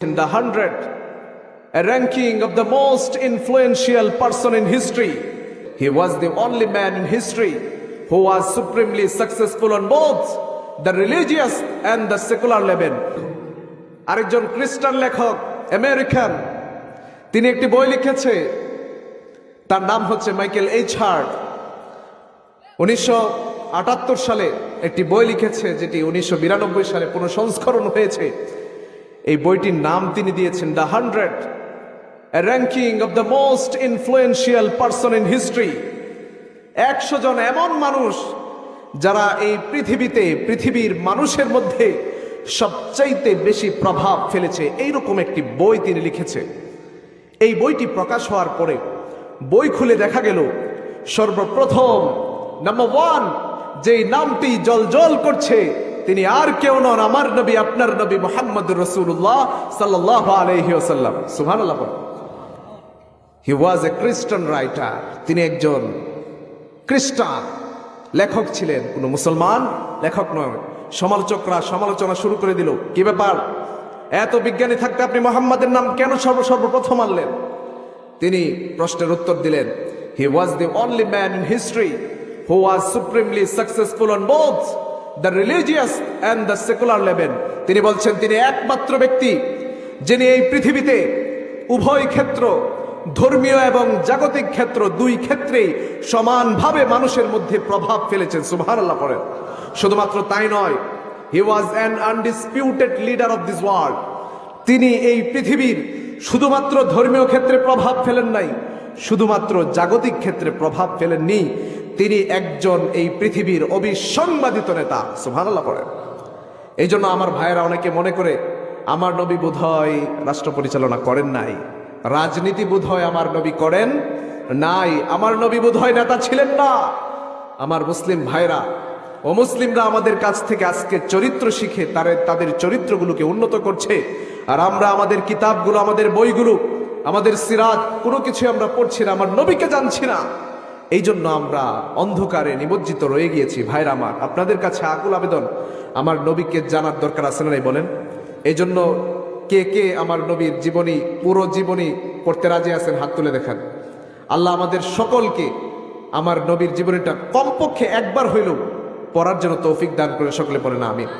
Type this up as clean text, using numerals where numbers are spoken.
In the 100, a ranking of the most influential person in history. He was the only man in history who was supremely successful on both the religious and the secular level. আরেকজন খ্রিস্টান লেখক American, তিনি একটি বই লিখেছে, তার নাম হচ্ছে মাইকেল এইচ হার্ট। 1978 সালে একটি বই লিখেছে, যেটি 1992 সালে পুনঃসংস্করণ হয়েছে। এই বইটির নাম তিনি দিয়েছেন the 100, a ranking of the most influential person in history. 100 জন এমন মানুষ যারা এই পৃথিবীর মানুষের মধ্যে সবচাইতে বেশি প্রভাব ফেলেছে, এইরকম একটি বই তিনি লিখেছে। এই বইটি প্রকাশ হওয়ার পরে বই খুলে দেখা গেল সর্বপ্রথম নাম্বার 1 যেই নামটি জলজল করছে, তিনি আর কেউ নন, আমার নবী, আপনার নবী মুহাম্মদুর রাসূলুল্লাহ সাল্লাল্লাহু আলাইহি ওয়াসাল্লাম। সুবহানাল্লাহ। হি ওয়াজ এ খ্রিস্টান রাইটার। তিনি একজন খ্রিস্টান লেখক ছিলেন, কোনো মুসলমান লেখক নয়। সমালোচকরা সমালোচনা শুরু করে দিল, কি ব্যাপার, এত বিজ্ঞানী থাকতে আপনি মুহাম্মাদের নাম কেন সর্বপ্রথম আনলেন? তিনি প্রশ্নের উত্তর দিলেন, he was the only man in history who was supremely successful on both the religious and the secular level. তিনি বলছেন, তিনি একমাত্র ব্যক্তি যিনি এই পৃথিবীতে উভয় ক্ষেত্র, ধর্মীয় এবং জাগতিক ক্ষেত্র, দুই ক্ষেত্রেই সমানভাবে মানুষের মধ্যে প্রভাব ফেলেছেন। সুবহানাল্লাহ পড়েন। শুধুমাত্র তাই নয়, he was an undisputed leader of this world. তিনি এই পৃথিবীর শুধুমাত্র ধর্মীয় ক্ষেত্রে প্রভাব ফেলেন নাই, শুধুমাত্র জাগতিক ক্ষেত্রে প্রভাব ফেলেননি, তিনি একজন এই পৃথিবীর অবিসংবাদিত নেতা। সুবহানাল্লাহ পড়েন। এই জন্য আমার ভাইয়েরা অনেকে মনে করে আমার নবী বোধহয় রাষ্ট্র পরিচালনা করেন নাই, রাজনীতি বোধহয় আমার নবী করেন নাই, আমার নবী বোধহয় নেতা ছিলেন না। আমার মুসলিম ভাইরা ও মুসলিমরা আমাদের কাছ থেকে আজকে চরিত্র শিখে তাদের চরিত্রগুলোকে উন্নত করছে, আর আমরা আমাদের কিতাবগুলো, আমাদের বইগুলো, আমাদের সিরাত, কোনো কিছু আমরা পড়ছি না, আমার নবীকে জানছি না। এই জন্য আমরা অন্ধকারে নিমজ্জিত রয়ে গিয়েছি। ভাইরা আমার, আপনাদের কাছে আকুল আবেদন, আমার নবীকে জানার দরকার আছে না নাই বলেন? এই জন্য কে কে আমার নবীর জীবনী, পুরো জীবনী পড়তে রাজি আছেন? হাত তুলে দেখান। আল্লাহ আমাদের সকলকে আমার নবীর জীবনীটা কমপক্ষে একবার হইলেও পড়ার জন্য তৌফিক দান করে। সকলে পড়ে না আমিন।